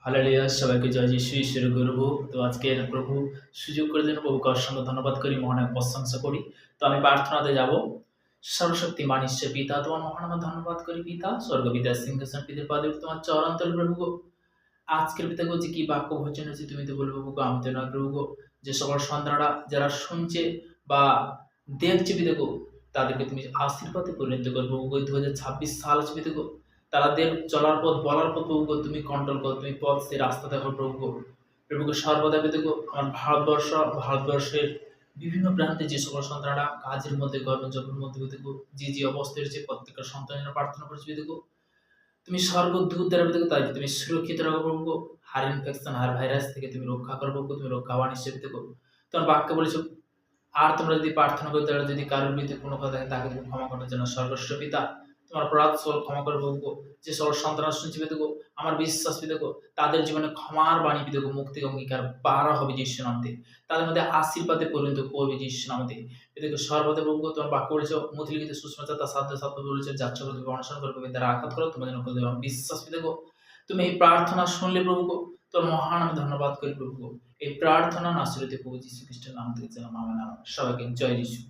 Hallelujah! সবাইকে জয় যিশু ঈশ্বরের গৌরব। তো আজকের প্রভু সুযোগ করে দিলেন, প্রভুকে অসংখ্য ধন্যবাদ করি, মহানের প্রশংসা করি। তো আমি প্রার্থনাতে যাব। সর্বশক্তিমান ঈশ্বর পিতা, তোমার মহানামে ধন্যবাদ করি পিতা, স্বর্গপিতার সিংহাসন পিতার পাদে তোমার চরণতল প্রভু গো। আজকের পিতা গো, যে কি বাক্য ভোজন হয়েছে তুমি তো বলবো প্রভু গো, আমি তো নয় প্রভু গো। যে সকল সন্তানরা যারা শুনছে বা দেখছে পিতা গো, তাদেরকে তুমি আশীর্বাদে পরিণত করো প্রভু গো। 2026 সাল আছে পিতা গো, তাদের চলার পথ বলার পথ প্রভু গো, তুমি কন্ট্রোল করো, তুমি পথ সেই রাস্তা দেখো প্রভু গো। প্রভু গো, সর্বদা পিতা গো আমার ভারতবর্ষের বিভিন্ন প্রান্তে যে সকল সন্তানরা কাজের মধ্যে কর্মজগতের মধ্যে পিতা গো, যে অবস্থায় রয়েছে প্রত্যেকটা সন্তানেরা প্রার্থনা করছে পিতা গো, তুমি স্বর্গদূত দ্বারা পিতা গো তাদেরকে তুমি সুরক্ষিত রাখো প্রভু গো। হার ইনফেকশন, হার ভাইরাস থেকে তুমি রক্ষা করো প্রভু গো, তুমি রক্ষাবান হিসেবে পিতা গো। তোমার বাক্যে বলেছো, আর তোমরা যদি প্রার্থনা করতে পারো, যদি কারোর বিরুদ্ধে কোনো কথা থাকে তাকে তুমি ক্ষমা করার জন্য স্বর্গস্ব পিতা তোমার অপরাধ সকল ক্ষমা করে প্রভু গো। যে সকল সন্তান শুনছি পিতা গো, আমার বিশ্বাস পিতা গো, তাদের জীবনে ক্ষমার বাণী পিতা গো, মুক্তি অঙ্গীকার বাড়া হবে যিশু নামে। তাদের মধ্যে আশীর্বাদে পরিণত করবে যিশু নামে। পিতা গো, সর্বদা প্রভু গো তোমার বাক্য বলেছো, মথিলিখিত সুষমাতা তার সাধ্য সাধ্য বলেছো, যাচ্ছ তুমি অনুসরণ করবে, তারা আঘাত করো তোমার জন্য করবে। আমার বিশ্বাস পিতা গো, তুমি এই প্রার্থনা শুনলে প্রভু গো, তোর মহান আমি ধন্যবাদ করি প্রভু গো। এই প্রার্থনা নাসিরতে প্রভু যীশু খ্রিস্টের নাম থেকে যেন আমার নাম। সবাইকে জয় যিশু।